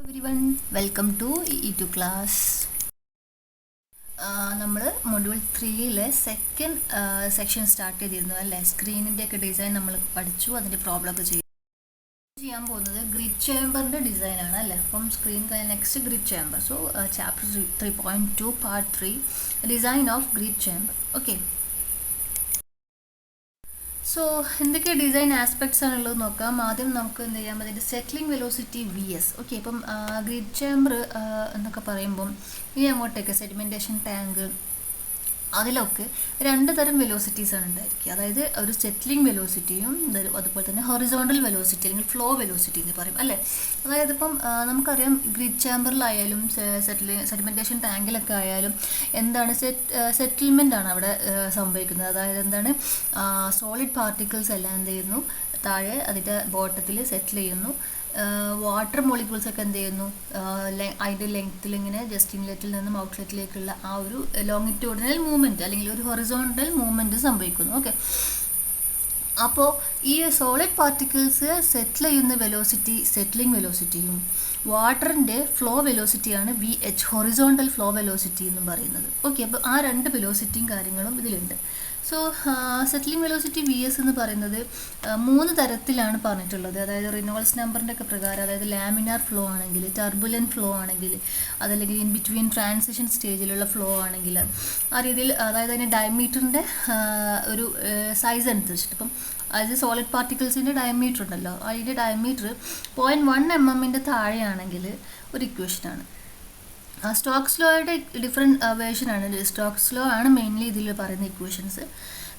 everyone, welcome to E2 class. നമ്മൾ module 3-ലെ second section start ചെയ്തിരുന്നു അല്ലേ. സ്ക്രീനിൻ്റെ ഒക്കെ ഡിസൈൻ നമ്മൾ പഠിച്ചു, അതിൻ്റെ പ്രോബ്ലം ഒക്കെ ചെയ്യാൻ പോകുന്നത് ഗ്രിഡ് ചേമ്പറിൻ്റെ ഡിസൈനാണ് അല്ലേ. അപ്പം screen next grid chamber. So chapter 3.2 part 3 design off grid chamber. Okay, so എന്തൊക്കെ ഡിസൈൻ ആസ്പെക്ട്സ് ആണുള്ളത് നോക്കാം. ആദ്യം നമുക്ക് എന്ത് ചെയ്യാൻ പറ്റും, സെറ്റിലിംഗ് വെലോസിറ്റി VS. ഓക്കെ, ഇപ്പം ഗ്രിഡ് ചേമ്പർ എന്നൊക്കെ പറയുമ്പം ഇനി അങ്ങോട്ടേക്ക് സെഡിമെൻറ്റേഷൻ ടാങ്ക് അതിലൊക്കെ രണ്ട് തരം വെലോസിറ്റീസ് ആണ് ഉണ്ടായിരിക്കുക. അതായത് ഒരു സെറ്റിലിംഗ് വെലോസിറ്റിയും അതുപോലെ തന്നെ ഹൊറിസോണ്ടൽ വെലോസിറ്റി അല്ലെങ്കിൽ ഫ്ലോ വെലോസിറ്റി എന്ന് പറയും അല്ലേ. അതായത് ഇപ്പം നമുക്കറിയാം ഗ്രിഡ് ചേമ്പറിലായാലും സെഡിമെൻറ്റേഷൻ ടാങ്കിലൊക്കെ ആയാലും എന്താണ് സെറ്റിൽമെൻ്റ് ആണ് അവിടെ സംഭവിക്കുന്നത്. അതായത് എന്താണ്, സോളിഡ് പാർട്ടിക്കിൾസ് എല്ലാം എന്ത് ചെയ്യുന്നു, താഴെ അതിൻ്റെ ബോട്ടത്തിൽ സെറ്റിൽ ചെയ്യുന്നു. വാട്ടർ മോളിക്യൂൾസ് ഒക്കെ എന്ത് ചെയ്യുന്നു, അതിൻ്റെ ലെങ്ത്തിൽ ഇങ്ങനെ ജസ്റ്റ് ഇൻലെറ്റിൽ നിന്നും ഔട്ട്ലെറ്റിലേക്കുള്ള ആ ഒരു ലോങ്ങിറ്റ്യൂഡിനൽ മൂവ്മെൻറ്റ് അല്ലെങ്കിൽ ഒരു ഹൊറിസോണ്ടൽ മൂവ്മെൻറ്റ് സംഭവിക്കുന്നു. ഓക്കെ, അപ്പോൾ ഈ സോളിഡ് പാർട്ടിക്കിൾസ് സെറ്റിൽ ചെയ്യുന്ന വെലോസിറ്റി സെറ്റിലിംഗ് വെലോസിറ്റിയും വാട്ടറിൻ്റെ ഫ്ലോ വെലോസിറ്റിയാണ് VH, ഹൊറിസോണ്ടൽ ഫ്ലോ വെലോസിറ്റി എന്നും പറയുന്നത്. ഓക്കെ, അപ്പോൾ ആ രണ്ട് വെലോസിറ്റിയും കാര്യങ്ങളും ഇതിലുണ്ട്. സോ സെറ്റിലിംഗ് വെലോസിറ്റി VS എന്ന് പറയുന്നത് മൂന്ന് തരത്തിലാണ് പറഞ്ഞിട്ടുള്ളത്. അതായത് റിനോൾഡ്സ് നമ്പറിൻ്റെ ഒക്കെ പ്രകാരം, അതായത് ലാമിനാർ ഫ്ലോ ആണെങ്കിൽ, ടർബുലൻറ്റ് ഫ്ലോ ആണെങ്കിൽ, അതല്ലെങ്കിൽ ഇൻ ബിറ്റ്വീൻ ട്രാൻസിഷൻ സ്റ്റേജിലുള്ള ഫ്ലോ ആണെങ്കിൽ ആ രീതിയിൽ, അതായത് അതിൻ്റെ ഡയമീറ്ററിൻ്റെ ഒരു സൈസ് അനുസരിച്ചിട്ട്. ഇപ്പം അതായത് സോളിഡ് പാർട്ടിക്കിൾസിൻ്റെ ഡയമീറ്റർ ഉണ്ടല്ലോ, അതിൻ്റെ ഡയമീറ്റർ 0.1 mm താഴെയാണെങ്കിൽ ഒരു ഇക്വേഷനാണ്. സ്റ്റോക്സ് ലോയുടെ ഡിഫറെൻറ്റ് വേർഷനാണ്. സ്റ്റോക്സ് ലോ ആണ് മെയിൻലി ഇതിൽ പറയുന്ന ഇക്വേഷൻസ്.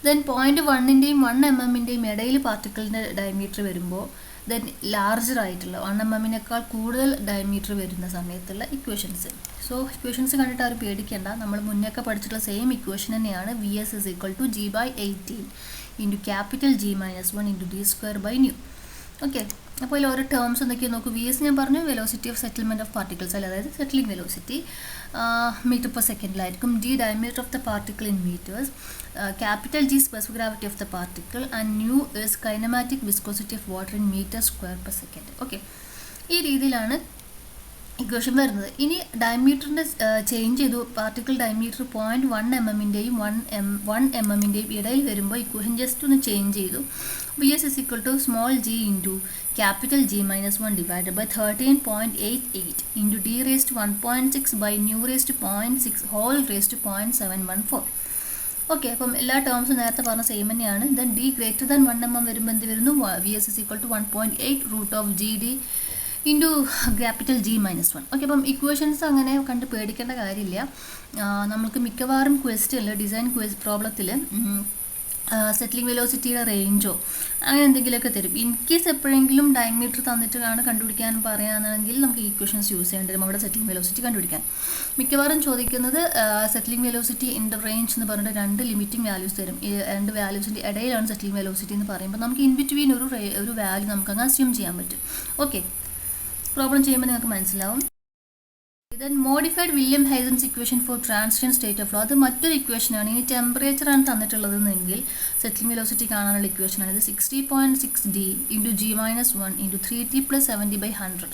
ദെൻ 0.1-ൻ്റെയും 1 mm-ൻ്റെയും ഇടയിൽ പാർട്ടിക്കിളിൻ്റെ ഡയമീറ്റർ വരുമ്പോൾ ദെൻ ലാർജർ ആയിട്ടുള്ള 1 mm-നേക്കാൾ കൂടുതൽ ഡയമീറ്റർ വരുന്ന സമയത്തുള്ള ഇക്വേഷൻസ്. സോ ഇക്വേഷൻസ് കണ്ടിട്ട് ആരും പേടിക്കേണ്ട, നമ്മൾ മുന്നേക്കെ പഠിച്ചിട്ടുള്ള സെയിം ഇക്വേഷൻ തന്നെയാണ്. VS = G/18 × capital G - 1 × d²/ν. Okay, അപ്പോൾ ഇതിൽ ഓരോ ടേംസ് എന്തൊക്കെയാണ് നോക്കൂ. VS ഞാൻ പറഞ്ഞു, velocity of settlement of particles അല്ല, അതായത് സെറ്റിലിംഗ് വെലോസിറ്റി മീറ്റർ/സെക്കൻഡിലായിരിക്കും. D diameter of the particle in meters, capital G specific gravity of the particle and nu is kinematic viscosity of water in m²/s. Okay, ഈ രീതിയിലാണ് equation വരുന്നത്. ഇനി ഡയമീറ്ററിൻ്റെ change ചെയ്തു, particle diameter 0.1 mm-ൻ്റെയും 1 mm-ൻ്റെയും ഇടയിൽ വരുമ്പോൾ ഇക്വേഷൻ ജസ്റ്റ് ഒന്ന് ചേഞ്ച് ചെയ്തു. VS = small g into capital G - 1 divided by 13.88 into d⁻1.6 by ν⁻0.6 whole raised to 0.714. Okay, അപ്പം എല്ലാ ടേംസും നേരത്തെ പറഞ്ഞ സെയിം തന്നെയാണ്. ദെൻ D > 1 mm വരുമ്പോൾ എന്ത് വരുന്നു, VS = 1.8 √GD into capital G - 1. Okay, അപ്പം ഇക്വേഷൻസ് അങ്ങനെ കണ്ട് പേടിക്കേണ്ട കാര്യമില്ല. നമുക്ക് മിക്കവാറും ക്വസ്റ്റ്യനിൽ ഡിസൈൻ പ്രോബ്ലത്തിൽ സെറ്റിലിംഗ് വെലോസിറ്റിയുടെ റേഞ്ചോ അങ്ങനെ എന്തെങ്കിലുമൊക്കെ തരും. ഇൻ കേസ് എപ്പോഴെങ്കിലും ഡയമീറ്റർ തന്നിട്ടാണ് കണ്ടുപിടിക്കാൻ പറയുകയാണെങ്കിൽ നമുക്ക് ഇക്വേഷൻസ് യൂസ് ചെയ്യേണ്ടി വരും അവിടെ സെറ്റിലിംഗ് വെലോസിറ്റി കണ്ടുപിടിക്കാൻ. മിക്കവാറും ചോദിക്കുന്നത് settling velocity in the range എന്ന് പറഞ്ഞിട്ട് രണ്ട് ലിമിറ്റിംഗ് വാല്യൂസ് തരും. ഈ രണ്ട് വാല്യൂസിൻ്റെ ഇടയിലാണ് സെറ്റിലിംഗ് വെലോസിറ്റി എന്ന് പറയുമ്പോൾ നമുക്ക് ഇൻ ബിറ്റ്വീൻ ഒരു വാല്യൂ നമുക്ക് അങ്ങ് അസ്യൂം ചെയ്യാൻ പറ്റും. ഓക്കെ, പ്രോബ്ലം ചെയ്യുമ്പോൾ നിങ്ങൾക്ക് മനസ്സിലാവും. Then modified William Hazen's equation for transition state of flow, അത് മറ്റൊരു ഇക്വേഷനാണ്. ഇനി ടെമ്പറേച്ചറാണ് തന്നിട്ടുള്ളതെങ്കിൽ സെറ്റിലിംഗ് വെലോസിറ്റി കാണാനുള്ള ഇക്വേഷനാണ് ഇത്. 60.6 D × G - 1 × 3T + 70/100.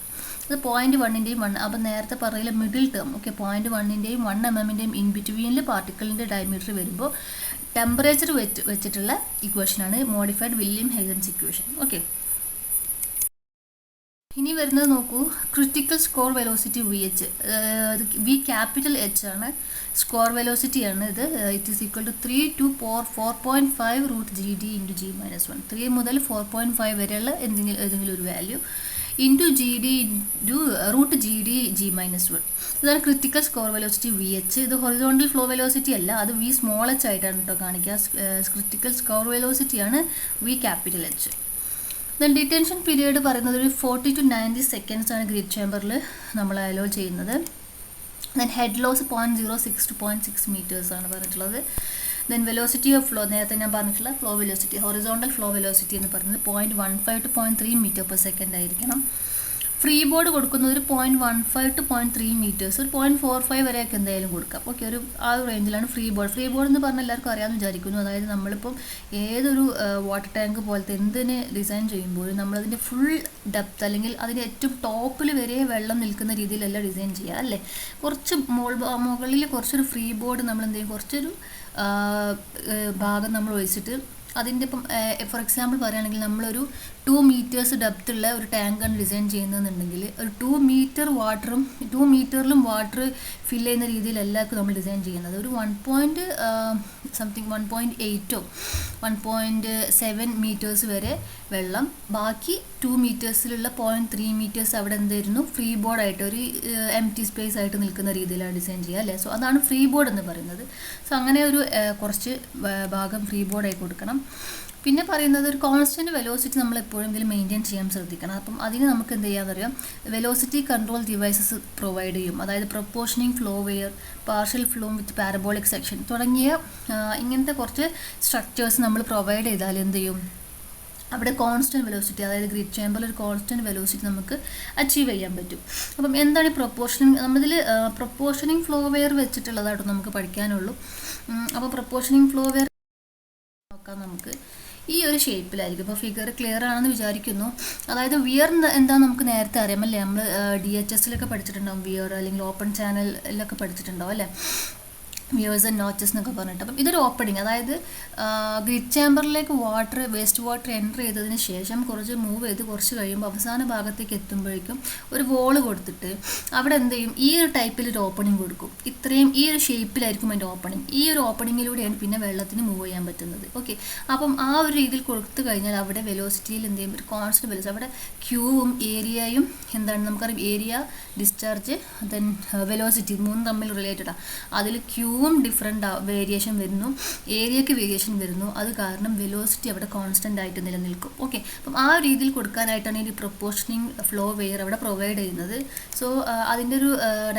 അത് 0.1-ൻ്റെയും 1. അപ്പം നേരത്തെ പറയില്ല മിഡിൽ ടേം. ഓക്കെ, 0.1-ൻ്റെയും 1 mm-ൻ്റെയും ഇൻ ബിറ്റ്വീനിൽ പാർട്ടിക്കിളിൻ്റെ ഡയമീറ്റർ വരുമ്പോൾ ടെമ്പറേച്ചർ വെച്ചിട്ടുള്ള ഇക്വേഷനാണ് modified William Hazen's equation. Okay, ഇനി വരുന്നത് നോക്കൂ, critical scour velocity VH. V capital H ആണ്, സ്കോർ വെലോസിറ്റി ആണ് ഇത്. It is = 3 to 4.5 √GD × G - 1. 3 മുതൽ 4.5 വരെയുള്ള ഏതെങ്കിലും ഒരു value into GD √GD G - 1. ഇതാണ് ക്രിട്ടിക്കൽ സ്കോർ വെലോസിറ്റി VH. ഇത് ഹൊറിസോണ്ടൽ ഫ്ലോ വെലോസിറ്റി അല്ല, അത് V⁻h ആയിട്ടാണ് കേട്ടോ കാണിക്കുക. ക്രിട്ടിക്കൽ സ്കോർ വെലോസിറ്റിയാണ് V capital H. Then detention period പറയുന്നത് ഒരു 40 to 90 seconds ആണ് ഗ്രിഡ് ചേമ്പറിൽ നമ്മൾ അലോ ചെയ്യുന്നത്. Then head loss 0.06 to 0.6 meters ആണ് പറഞ്ഞിട്ടുള്ളത്. ദെൻ വെലോസിറ്റി ഓഫ് ഫ്ലോ നേരത്തെ ഞാൻ പറഞ്ഞിട്ടുള്ള flow velocity horizontal flow velocity എന്ന് പറയുന്നത് 0.15 to 0.3 m/s ആയിരിക്കണം. ഫ്രീ ബോർഡ് കൊടുക്കുന്നത് ഒരു 0.15 to 0.3 മീറ്റേഴ്സ്, ഒരു 0.45 വരെയൊക്കെ എന്തായാലും കൊടുക്കാം. ഓക്കെ, ഒരു ആ ഒരു റേഞ്ചിലാണ് ഫ്രീ ബോർഡ്. ഫ്രീ ബോർഡ് എന്ന് പറഞ്ഞാൽ എല്ലാവർക്കും അറിയാമെന്ന് വിചാരിക്കുന്നു. അതായത് നമ്മളിപ്പം ഏതൊരു വാട്ടർ ടാങ്ക് പോലത്തെ എന്തിന് ഡിസൈൻ ചെയ്യുമ്പോഴും നമ്മളതിൻ്റെ ഫുൾ ഡെപ്ത് അല്ലെങ്കിൽ അതിൻ്റെ ഏറ്റവും ടോപ്പിൽ വരെ വെള്ളം നിൽക്കുന്ന രീതിയിലല്ല ഡിസൈൻ ചെയ്യുക അല്ലേ. കുറച്ച് മുകളിൽ കുറച്ചൊരു ഫ്രീ ബോർഡ് നമ്മൾ എന്ത് ചെയ്യും, കുറച്ചൊരു ഭാഗം നമ്മൾ ഒഴിച്ചിട്ട് അതിൻ്റെ ഇപ്പം ഫോർ എക്സാമ്പിൾ പറയുകയാണെങ്കിൽ നമ്മളൊരു 2 മീറ്റേഴ്സ് ഡെപ്തുള്ള ഒരു ടാങ്കാണ് ഡിസൈൻ ചെയ്യുന്നതെന്നുണ്ടെങ്കിൽ ഒരു 2 മീറ്ററിലും വാട്ടർ ഫില്ല് ചെയ്യുന്ന രീതിയിലെല്ലാവർക്കും നമ്മൾ ഡിസൈൻ ചെയ്യുന്നത്. ഒരു 1.8 1.7 മീറ്റേഴ്സ് വരെ വെള്ളം, ബാക്കി 2 മീറ്റേഴ്സിലുള്ള 0.3 മീറ്റേഴ്സ് അവിടെ എന്തായിരുന്നു ഫ്രീ ബോർഡായിട്ട് ഒരു എംപ്റ്റി സ്പേസ് ആയിട്ട് നിൽക്കുന്ന രീതിയിലാണ് ഡിസൈൻ ചെയ്യുക അല്ലേ. സോ അതാണ് ഫ്രീ ബോർഡ് എന്ന് പറയുന്നത്. സോ അങ്ങനെ ഒരു കുറച്ച് ഭാഗം ഫ്രീ ബോർഡായി കൊടുക്കണം. പിന്നെ പറയുന്നത് ഒരു കോൺസ്റ്റൻറ്റ് വെലോസിറ്റി നമ്മൾ എപ്പോഴും ഇതിൽ മെയിൻറ്റെയിൻ ചെയ്യാൻ ശ്രദ്ധിക്കണം. അപ്പം അതിന് നമുക്ക് എന്ത് ചെയ്യാമെന്നറിയാം, വെലോസിറ്റി കൺട്രോൾ ഡിവൈസസ് പ്രൊവൈഡ് ചെയ്യും. അതായത് proportioning flow weir, partial flow with parabolic section തുടങ്ങിയ ഇങ്ങനത്തെ കുറച്ച് സ്ട്രക്ചേഴ്സ് നമ്മൾ പ്രൊവൈഡ് ചെയ്താൽ എന്ത് ചെയ്യും, അവിടെ കോൺസ്റ്റൻറ്റ് വെലോസിറ്റി, അതായത് ഗ്രിഡ് ചേമ്പറിൽ ഒരു കോൺസ്റ്റൻറ്റ് വെലോസിറ്റി നമുക്ക് അച്ചീവ് ചെയ്യാൻ പറ്റും. അപ്പം എന്താണ് ഈ പ്രൊപ്പോർഷനിങ്, നമ്മളിതിൽ പ്രൊപ്പോർഷനിങ് ഫ്ലോ വെയർ വെച്ചിട്ടുള്ളതായിട്ട് നമുക്ക് പഠിക്കാനുള്ളൂ. അപ്പോൾ പ്രൊപ്പോർഷനിങ് ഫ്ലോ വെയർ നോക്കാം നമുക്ക് ഈ ഒരു ഷേപ്പിലായിരിക്കും. ഇപ്പോൾ ഫിഗർ ക്ലിയർ ആണെന്ന് വിചാരിക്കുന്നു. അതായത് വിയർ എന്താണെന്ന് നമുക്ക് നേരത്തെ അറിയാം അല്ലേ, നമ്മൾ DHSലൊക്കെ പഠിച്ചിട്ടുണ്ടാവും വിയർ, അല്ലെങ്കിൽ ഓപ്പൺ ചാനലിലൊക്കെ പഠിച്ചിട്ടുണ്ടാവും അല്ലേ, വ്യൂവേഴ്സ് ആൻഡ് നോച്ചസ് എന്നൊക്കെ പറഞ്ഞിട്ട്. അപ്പം ഇതൊരു ഓപ്പണിങ്, അതായത് ഗ്രിഡ് ചേമ്പറിലേക്ക് വേസ്റ്റ് വാട്ടർ എൻ്റർ ചെയ്തതിന് ശേഷം കുറച്ച് മൂവ് ചെയ്ത് കുറച്ച് കഴിയുമ്പോൾ അവസാന ഭാഗത്തേക്ക് എത്തുമ്പോഴേക്കും ഒരു വോള് കൊടുത്തിട്ട് അവിടെ എന്ത് ചെയ്യും, ഈ ഒരു ടൈപ്പിൽ ഒരു ഓപ്പണിങ് കൊടുക്കും. ഇത്രയും ഈ ഒരു ഷേപ്പിലായിരിക്കും അതിൻ്റെ ഓപ്പണിങ്. ഈ ഒരു ഓപ്പണിങ്ങിലൂടെയാണ് പിന്നെ വെള്ളത്തിന് മൂവ് ചെയ്യാൻ പറ്റുന്നത്. ഓക്കെ, അപ്പം ആ ഒരു രീതിയിൽ കൊടുത്തു കഴിഞ്ഞാൽ അവിടെ വെലോസിറ്റിയിൽ എന്ത് ചെയ്യും, ഒരു കോൺസ്റ്റന്റ് വെലോസിറ്റി, അവിടെ ക്യൂവും ഏരിയയും എന്താണ് നമുക്കറിയാം, ഏരിയ, ഡിസ്ചാർജ്, ദെൻ വെലോസിറ്റി, മൂന്നും തമ്മിൽ റിലേറ്റഡാണ്. അതിൽ ക്യൂവും ഡിഫറെൻ്റ് വേരിയേഷൻ വരുന്നു, ഏരിയയ്ക്ക് വേരിയേഷൻ വരുന്നു. അത് കാരണം വെലോസിറ്റി അവിടെ കോൺസ്റ്റൻ്റ് ആയിട്ട് നിലനിൽക്കും. ഓക്കെ, അപ്പം ആ രീതിയിൽ കൊടുക്കാനായിട്ടാണ് ഈ പ്രൊപ്പോർഷനിങ് ഫ്ലോ വെയർ അവിടെ പ്രൊവൈഡ് ചെയ്യുന്നത്. സോ അതിൻ്റെ ഒരു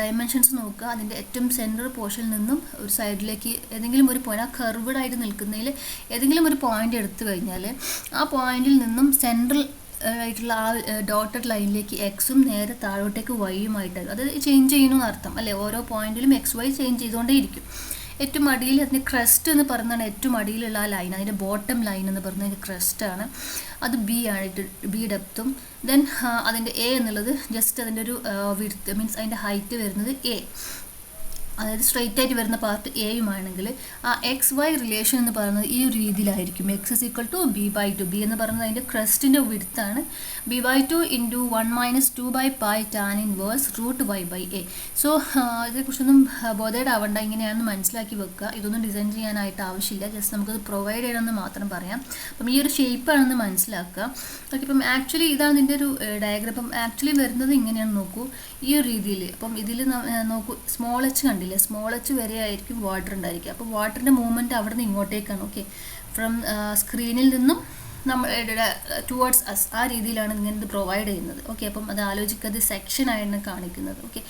ഡയമെൻഷൻസ് നോക്കുക. അതിൻ്റെ ഏറ്റവും സെൻറ്റർ പോർഷനിൽ നിന്നും ഒരു സൈഡിലേക്ക് ഏതെങ്കിലും ഒരു പോയിന്റ്, ആ കർവ്ഡ് ആയിട്ട് നിൽക്കുന്നതിൽ ഏതെങ്കിലും ഒരു പോയിന്റ് എടുത്തു കഴിഞ്ഞാൽ ആ പോയിന്റിൽ നിന്നും സെൻട്രൽ ആയിട്ടുള്ള ആ ഡോട്ടഡ് ലൈനിലേക്ക് എക്സും നേരെ താഴോട്ടേക്ക് വൈയുമായിട്ടാണ് അത് ചേഞ്ച് ചെയ്യുന്നു അർത്ഥം അല്ലേ. ഓരോ പോയിന്റിലും XY ചേഞ്ച് ചെയ്തുകൊണ്ടേയിരിക്കും. ഏറ്റവും അടിയിൽ അതിൻ്റെ ക്രസ്റ്റ് എന്ന് പറയുന്നതാണ് ഏറ്റവും അടിയിലുള്ള ആ ലൈൻ, അതിൻ്റെ ബോട്ടം ലൈൻ എന്ന് പറയുന്നത് ക്രസ്റ്റാണ്. അത് B ആയിട്ട്, B ഡെപ്തും. ദെൻ അതിൻ്റെ A എന്നുള്ളത് ജസ്റ്റ് അതിൻ്റെ ഒരു വിഡ്ത്ത്, മീൻസ് അതിൻ്റെ ഹൈറ്റ് വരുന്നത് A, അതായത് സ്ട്രെയിറ്റ് ആയിട്ട് വരുന്ന പാർട്ട് എയുമാണെങ്കിൽ ആ XY റിലേഷൻ എന്ന് പറയുന്നത് ഈ ഒരു രീതിയിലായിരിക്കും. X = B/2. B എന്ന് പറയുന്നത് അതിൻ്റെ ക്രസ്റ്റിൻ്റെ വിഡ്ത്താണ്. B/2 × 1 - 2/π tan inverse √y/a. So ഇതേക്കുറിച്ചൊന്നും ബോധേഡ് ആവണ്ട, ഇങ്ങനെയാണെന്ന് മനസ്സിലാക്കി വെക്കുക. ഇതൊന്നും ഡിസൈൻ ചെയ്യാനായിട്ട് ആവശ്യമില്ല, ജസ്റ്റ് നമുക്കത് പ്രൊവൈഡ് ചെയ്യണമെന്ന് മാത്രം പറയാം. അപ്പം ഈ ഒരു ഷേപ്പാണെന്ന് മനസ്സിലാക്കുക. ഓക്കെ, ഇപ്പം ആക്ച്വലി ഇതാണ് ഇതിൻ്റെ ഒരു ഡയഗ്രം. അപ്പം ആക്ച്വലി വരുന്നത് ഇങ്ങനെയാണ്, നോക്കൂ ഈ ഒരു രീതിയിൽ. അപ്പം ഇതിൽ നോക്കൂ, സ്മോൾ h കണ്ടില്ല, സ്മോൾ h വരെ ആയിരിക്കും വാട്ടർ ഉണ്ടായിരിക്കുക. അപ്പോൾ വാട്ടറിൻ്റെ മൂവ്മെൻറ്റ് അവിടെ നിന്ന് ഇങ്ങോട്ടേക്കാണ്. ഓക്കെ, ഫ്രം സ്ക്രീനിൽ നിന്നും നമ്മുടെ ടുവേർഡ്സ് അസ്, ആ രീതിയിലാണ് ഇങ്ങനെ ഇത് പ്രൊവൈഡ് ചെയ്യുന്നത്. ഓക്കെ, അപ്പം അത് ആലോചിക്കാതെ സെക്ഷനായാണ് കാണിക്കുന്നത്. ഓക്കെ,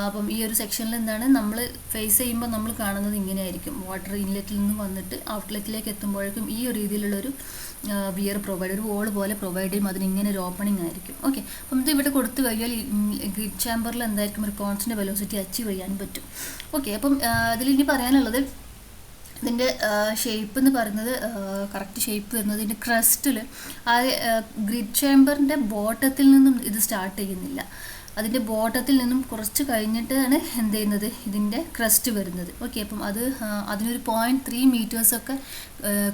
അപ്പം ഈ ഒരു സെക്ഷനിൽ എന്താണ് നമ്മൾ ഫേസ് ചെയ്യുമ്പോൾ നമ്മൾ കാണുന്നത് ഇങ്ങനെയായിരിക്കും. വാട്ടർ ഇൻലെറ്റിൽ നിന്ന് വന്നിട്ട് ഔട്ട്ലെറ്റിലേക്ക് എത്തുമ്പോഴേക്കും ഈ ഒരു രീതിയിലുള്ളൊരു വിയർ പ്രൊവൈഡ്, ഒരു വോൾ പോലെ പ്രൊവൈഡ് ചെയ്യും. അതിന് ഇങ്ങനെ ഒരു ഓപ്പണിംഗ് ആയിരിക്കും. ഓക്കെ, അപ്പം ഇത് ഇവിടെ കൊടുത്തു കഴിഞ്ഞാൽ ഗ്രിഡ് ചേമ്പറിൽ എന്തായിരിക്കും, ഒരു കോൺസ്റ്റന്റ് വെലോസിറ്റി അച്ചീവ് ചെയ്യാൻ പറ്റും. ഓക്കെ, അപ്പം ഇതിലിനി പറയാനുള്ളത് ഇതിൻ്റെ ഷേപ്പ് എന്ന് പറയുന്നത്, കറക്റ്റ് ഷേപ്പ് വരുന്നത് ഇതിൻ്റെ ക്രസ്റ്റിൽ, ആ ഗ്രിഡ് ചേമ്പറിൻ്റെ ബോട്ടത്തിൽ നിന്നും ഇത് സ്റ്റാർട്ട് ചെയ്യുന്നില്ല. അതിൻ്റെ ബോട്ടത്തിൽ നിന്നും കുറച്ച് കഴിഞ്ഞിട്ടാണ് എന്ത് ചെയ്യുന്നത്, ഇതിൻ്റെ ക്രസ്റ്റ് വരുന്നത്. ഓക്കെ, അപ്പം അതിനൊരു 0.3 മീറ്റേഴ്സൊക്കെ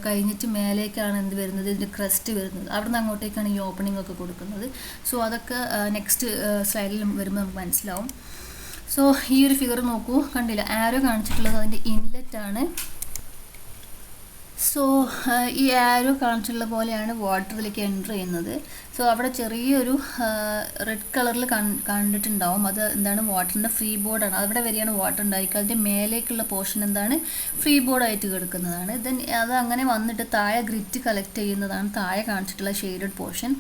കഴിഞ്ഞിട്ട് മേലേക്കാണ് എന്ത് വരുന്നത്, ഇതിൻ്റെ ക്രസ്റ്റ് വരുന്നത്. അവിടെ നിന്ന് അങ്ങോട്ടേക്കാണ് ഈ ഓപ്പണിംഗ് ഒക്കെ കൊടുക്കുന്നത്. സോ അതൊക്കെ നെക്സ്റ്റ് സ്ലൈഡിൽ വരുമ്പോൾ നമുക്ക് മനസ്സിലാവും. സോ ഈ ഒരു ഫിഗർ നോക്കൂ, കണ്ടില്ല, ആരോ കാണിച്ചിട്ടുള്ളത് അതിൻ്റെ ഇൻലെറ്റാണ്. സോ ഈ ആരോ കാണിച്ചിട്ടുള്ള പോലെയാണ് വാട്ടർ ഇതിലേക്ക് എൻ്റർ ചെയ്യുന്നത്. സോ അവിടെ ചെറിയൊരു റെഡ് കളറിൽ കണ്ടിട്ടുണ്ടാവും, അത് എന്താണ്, വാട്ടറിൻ്റെ ഫ്രീ ബോർഡാണ്. അവിടെ വരെയാണ് വാട്ടർ ഉണ്ടായിരിക്കുക. അതിൻ്റെ മേലേക്കുള്ള പോർഷൻ എന്താണ്, ഫ്രീ ബോർഡായിട്ട് കിടക്കുന്നതാണ്. ദെൻ അത് അങ്ങനെ വന്നിട്ട് താഴെ ഗ്രിറ്റ് കളക്ട് ചെയ്യുന്നതാണ്. താഴെ കാണിച്ചിട്ടുള്ള ഷെയ്ഡഡ് പോർഷൻ,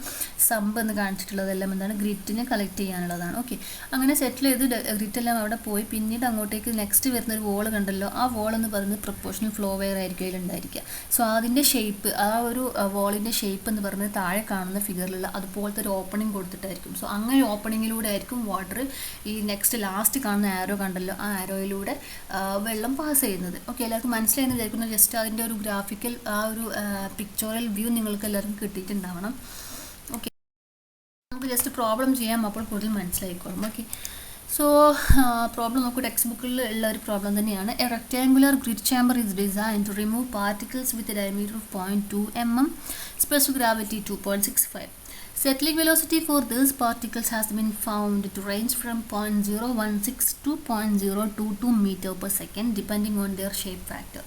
സമ്പ് എന്ന് കാണിച്ചിട്ടുള്ളതെല്ലാം എന്താണ്, ഗ്രിറ്റിന് കളക്ട് ചെയ്യാനുള്ളതാണ്. ഓക്കെ, അങ്ങനെ സെറ്റിൽ ചെയ്ത് ഗ്രിറ്റെല്ലാം അവിടെ പോയി പിന്നീട് അങ്ങോട്ടേക്ക് നെക്സ്റ്റ് വരുന്നൊരു വോൾ കണ്ടല്ലോ, ആ വോൾ എന്ന് പറയുന്നത് പ്രൊപ്പോർഷണൽ ഫ്ലോ വെയർ ആയിരിക്കും അതിലുണ്ടായിരിക്കുക. സോ അതിൻ്റെ ഷേപ്പ്, ആ ഒരു വോളിൻ്റെ ഷേപ്പ് എന്ന് പറയുന്നത് താഴെ കാണുന്ന ഫിഗറിലുള്ള വെള്ളം അതുപോലത്തെ ഒരു ഓപ്പണിംഗ് കൊടുത്തിട്ടായിരിക്കും. സോ അങ്ങനെ ഓപ്പണിങ്ങിലൂടെ ആയിരിക്കും വാട്ടർ ഈ ലാസ്റ്റ് കാണുന്ന ആരോ കണ്ടല്ലോ, ആ ആരോയിലൂടെ വെള്ളം പാസ് ചെയ്യുന്നത്. ഓക്കെ, എല്ലാവർക്കും മനസ്സിലായെന്ന് വിചാരിക്കുന്നു. ജസ്റ്റ് അതിൻ്റെ ഒരു ഗ്രാഫിക്കൽ ആ ഒരു പിക്ചറൽ വ്യൂ നിങ്ങൾക്ക് എല്ലാവർക്കും കിട്ടിയിട്ടുണ്ടാവണം. ഓക്കെ, നമുക്ക് ജസ്റ്റ് പ്രോബ്ലം ചെയ്യാം, അപ്പോൾ കൂടുതൽ മനസ്സിലായിക്കോളും. ഓക്കെ, സോ പ്രോബ്ലം നോക്കൂ, ടെക്സ്റ്റ് ബുക്കിൽ ഉള്ള ഒരു പ്രോബ്ലം തന്നെയാണ്. A rectangular grit chamber is design to remove particles with a diameter of 0.2 mm, special gravity 2.65. Settling velocity for these particles has been found to range from 0.016 to 0.022 meter per second depending on their shape factor.